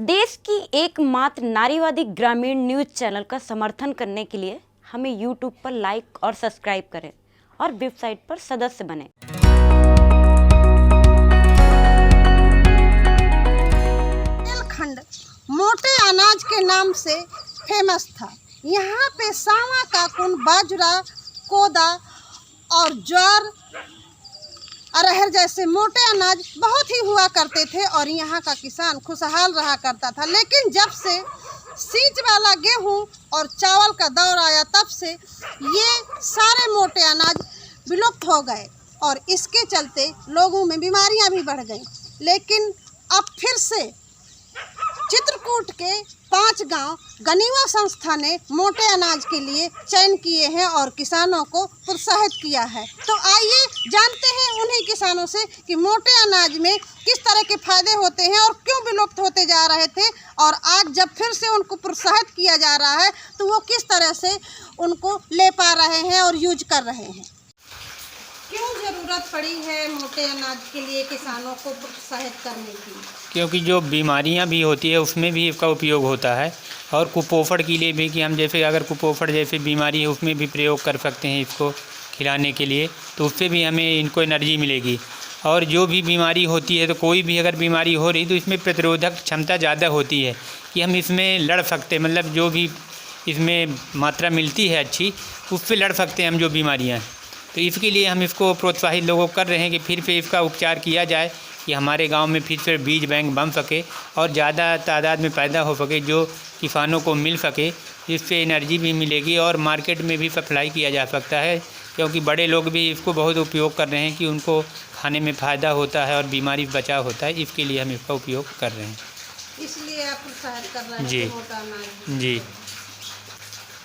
देश की एकमात्र नारीवादी ग्रामीण न्यूज चैनल का समर्थन करने के लिए हमें यूट्यूब पर लाइक और सब्सक्राइब करें और वेबसाइट पर सदस्य बनें। बुंदेलखंड मोटे अनाज के नाम से फेमस था। यहाँ पे सावा, काकुन, बाजरा, कोदा और ज्वार, अरहर जैसे मोटे अनाज बहुत ही हुआ करते थे और यहाँ का किसान खुशहाल रहा करता था। लेकिन जब से सींच वाला गेहूँ और चावल का दौर आया, तब से ये सारे मोटे अनाज विलुप्त हो गए और इसके चलते लोगों में बीमारियां भी बढ़ गईं। लेकिन अब फिर से चित्रकूट के 5 गांव गनीवा संस्था ने मोटे अनाज के लिए चयन किए हैं और किसानों को प्रोत्साहित किया है। तो आइए जानते हैं उन्हीं किसानों से कि मोटे अनाज में किस तरह के फायदे होते हैं और क्यों विलुप्त होते जा रहे थे, और आज जब फिर से उनको प्रोत्साहित किया जा रहा है तो वो किस तरह से उनको ले पा रहे हैं और यूज कर रहे हैं। क्यों ज़रूरत पड़ी है मोटे अनाज के लिए किसानों को प्रोत्साहित करने की? क्योंकि जो बीमारियां भी होती है उसमें भी इसका उपयोग होता है, और कुपोषण के लिए भी, कि हम जैसे अगर कुपोषण जैसे बीमारी है उसमें भी प्रयोग कर सकते हैं इसको खिलाने के लिए, तो उससे भी हमें इनको एनर्जी मिलेगी। और जो भी बीमारी होती है, तो कोई भी अगर बीमारी हो रही तो इसमें प्रतिरोधक क्षमता ज़्यादा होती है कि हम इसमें लड़ सकते, मतलब जो भी इसमें मात्रा मिलती है अच्छी, उससे लड़ सकते हैं हम जो बीमारियाँ हैं। तो इसके लिए हम इसको प्रोत्साहित लोगों को कर रहे हैं कि फिर से इसका उपचार किया जाए, कि हमारे गांव में फिर से बीज बैंक बन सके और ज़्यादा तादाद में पैदा हो सके, जो किसानों को मिल सके, जिससे एनर्जी भी मिलेगी और मार्केट में भी सप्लाई किया जा सकता है। क्योंकि बड़े लोग भी इसको बहुत उपयोग कर रहे हैं कि उनको खाने में फ़ायदा होता है और बीमारी से बचाव होता है। इसके लिए हम इसका उपयोग कर रहे हैं। इसलिए आप प्रोत्साहित कर रहे हैं जी मोटा अनाज। जी।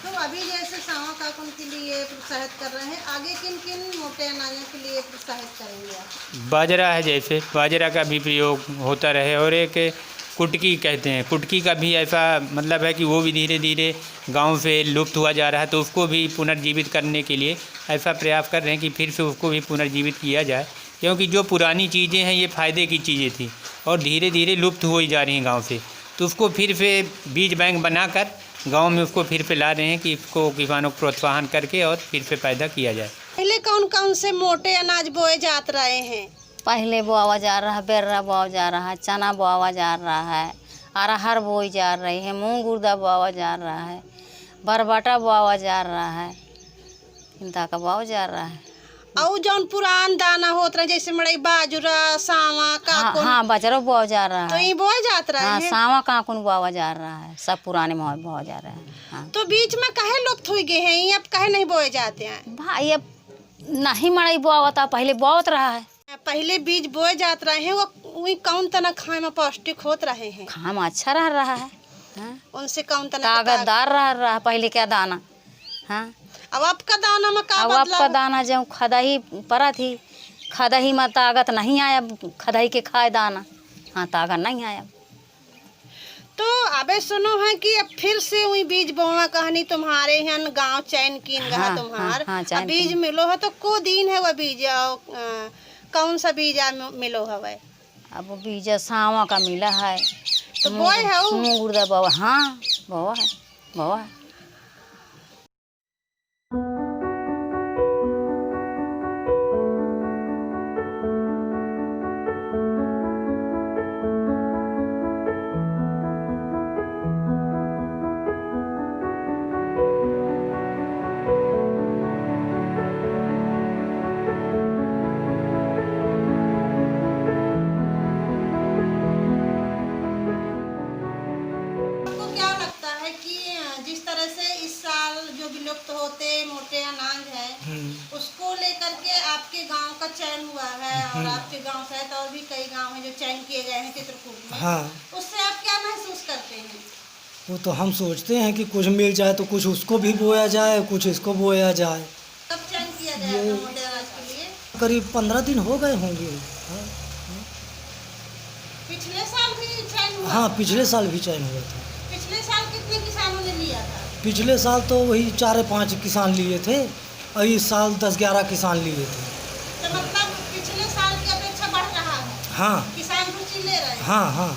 तो अभी जैसे सावा, काकुन के लिए प्रोत्साहित कर रहे हैं, आगे किन किन मोटे अनाजों के लिए प्रोत्साहित करेंगे आप? बाजरा है, जैसे बाजरा का भी प्रयोग होता रहे, और एक कुटकी कहते हैं, कुटकी का भी ऐसा मतलब है कि वो भी धीरे धीरे गांव से लुप्त हुआ जा रहा है, तो उसको भी पुनर्जीवित करने के लिए ऐसा प्रयास कर रहे हैं कि फिर से उसको भी पुनर्जीवित किया जाए। क्योंकि जो पुरानी चीज़ें हैं ये फ़ायदे की चीज़ें थी और धीरे धीरे लुप्त हो ही जा रही हैं गाँव से, तो उसको फिर से बीज बैंक बनाकर गांव में उसको फिर से ला रहे हैं कि इसको किसानों को प्रोत्साहन करके और फिर से पैदा किया जाए। पहले कौन कौन से मोटे अनाज बोए जात रहे हैं? पहले बोआ जा रहा है, बेर्रा बोआ जा रहा है, चना बोआ जा रहा है, अरहर बोई जा रही है, मूंग उर्दा बोआ जा रहा है, बरबटा बोआ जा रहा है, इनका का बोआ जा रहा है। और जौन पुरान दाना होत रहे जैसे मड़ई, बाजरा, सावा, काकुन, हाँ बाजरा बोआ जा रहा तो है। ये बोए जात रहे हाँ, हैं। सावा काकुन बोआ जा रहा है, सब पुराने बोआ जा रहे हैं। हाँ। तो बीच में काहे लुप्त हो गए हैं, ये अब काहे नहीं बोए जाते हैं? भाई अब नहीं मड़ई बोआ था, पहले बोत रहा है। पहले बीज बोए जात रहे हैं, वो कौन तना खाए में पौष्टिक होत रहे हैं, खाम अच्छा रहा है। हाँ? उनसे कौन तना ताकतदार रहा है पहले क्या दाना। हाँ, अब आपका दाना में का अब आपका बदलाव? दाना जो खदही पड़ा थी, खदही में ताकत नहीं आया, खदही के खाए दाना, हाँ ताकत नहीं आया। तो अबे सुनो है कि अब फिर से वही बीज बोवा कहानी तुम्हारे यहाँ गांव चैन कीन गहा हाँ, तुम्हार। हाँ, अब बीज मिलो है तो को दिन है वो बीज, कौन सा बीज मिलो हवे? अब वो बीज सावा का मिला है, तो बोए है वो? मूंग उर्दा बोआ, हाँ बोआ है, बोआ है। आपको क्या लगता है कि जिस तरह से इस साल जो विलुप्त होते मोटे अनाज है, उसको लेकर के आपके गांव का चयन हुआ है और आपके गांव सहित और भी कई गांव हैं जो चयन किए गए हैं चित्रकूट में, हाँ, उससे आप क्या महसूस करते हैं? वो तो हम सोचते हैं कि कुछ मिल जाए तो कुछ उसको भी बोया जाए, कुछ इसको बोया जाए। कब चयन किया गया था मोटे अनाज के लिए? करीब 15 दिन हो गए होंगे। हाँ, पिछले साल भी चयन हुआ? हाँ, पिछले साल भी चयन हुआ था। पिछले साल कितने किसानों ने लिया था? पिछले साल तो वही 4-5 किसान लिए थे और इस साल 10-11 किसान लिए थे। तो मतलब पिछले साल की अपेक्षा बढ़ रहा है, हाँ किसान रुचि ले रहे हैं। हाँ हाँ।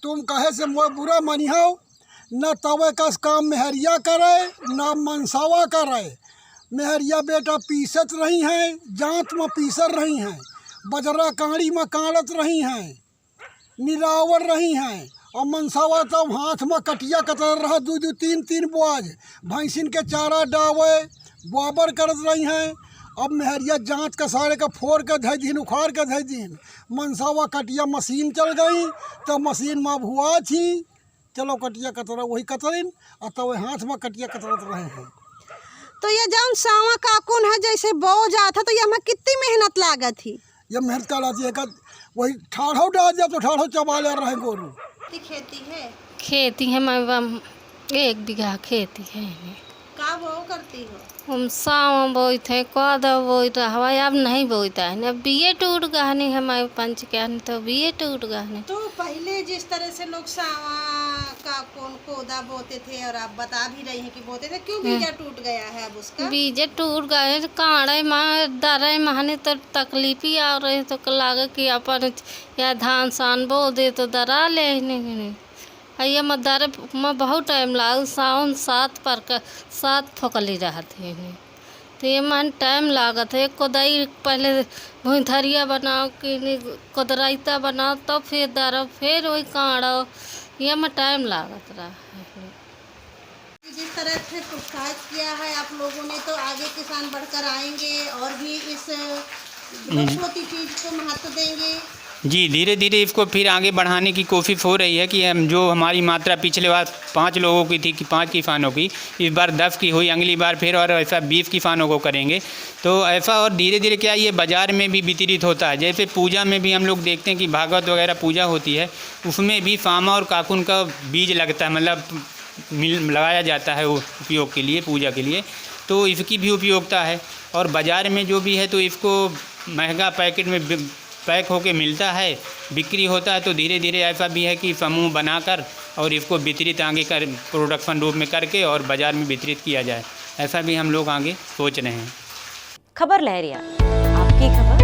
तुम कहे से मोए बुरा मनिहो, न तवे कस काम मेहरिया करे न मनसावा करे। मेहरिया बेटा पीसत रही हैं, जांत में पीसर रही हैं, बजरा काड़ी में काढ़त रही हैं, निरावर रही हैं। और मनसावा तब हाथ में कटिया कतर रहा, दू दू तीन तीन बोझ भैंसिन के चारा डावे बराबर करत रही हैं। अब मेहरिया जांच का सारे का फोड़ के धै दिन, उखाड़ के धै दिन। मनसावा कटिया मशीन चल गई तो मशीन में भुआ थी, चलो कटिया कतरा वही कतरिन और तब हाथ में कटिया कतरत रहे हैं। तो ये जौन सावा काकुन है जैसे बो जाता तो ये हमें कितनी मेहनत लागत थी? ये मेहनत का लाती है का वही ठाढ़ो डाल दिया तो ठाढ़ो चबा ले रहे गोरू। खेती है? खेती है मैं 1 बीघा खेती है। का बो करती हो? हम साव बोते हैं, कद बोते हवा अब नहीं बोता है ना, बीए टूट गया नहीं हमारे पंच के नहीं तो बीए टूट गया नहीं। तो पहले जिस तरह से लोग सावा का कौन कोदा बोते थे और आप बता भी रही हैं कि बोते थे, क्यों बीजा टूट गया है अब उसका? बीजे टूट गए काढ़े में दरे महाने तो तकलीफ ही आ रही, तो लागे कि अपन या धान सान बो दे तो दरा ले नहीं। ये मदारे में बहुत टाइम लगा, सावन 7 फकली रहते हैं तो ये मन टाइम लागत है। कोदाई पहले भूथरिया बनाओ कि कोदराइता बनाओ तो फिर दरो फिर वही काढ़ो, ये में टाइम लागत रहा है। जिस तरह से प्रोत्साहित किया है आप लोगों ने तो आगे किसान बढ़कर आएंगे और भी इस छोटी चीज़ को महत्व देंगे। जी, धीरे धीरे इसको फिर आगे बढ़ाने की कोशिश हो रही है कि हम जो हमारी मात्रा पिछले बार 5 लोगों की थी कि 5 किसानों की, इस बार 10 की हुई, अगली बार फिर और ऐसा 20 किसानों को करेंगे। तो ऐसा और धीरे धीरे क्या ये बाज़ार में भी वितरित होता है। जैसे पूजा में भी हम लोग देखते हैं कि भागवत वगैरह पूजा होती है, उसमें भी सामा और काकुन का बीज लगता है, मतलब लगाया जाता है वो उपयोग के लिए, पूजा के लिए। तो इसकी भी उपयोगिता है और बाज़ार में जो भी है तो इसको महंगा पैकेट में पैक होके मिलता है, बिक्री होता है। तो धीरे धीरे ऐसा भी है कि समूह बनाकर और इसको वितरित आगे कर प्रोडक्शन रूप में करके और बाज़ार में वितरित किया जाए, ऐसा भी हम लोग आगे सोच रहे हैं। खबर लहरिया, आपकी खबर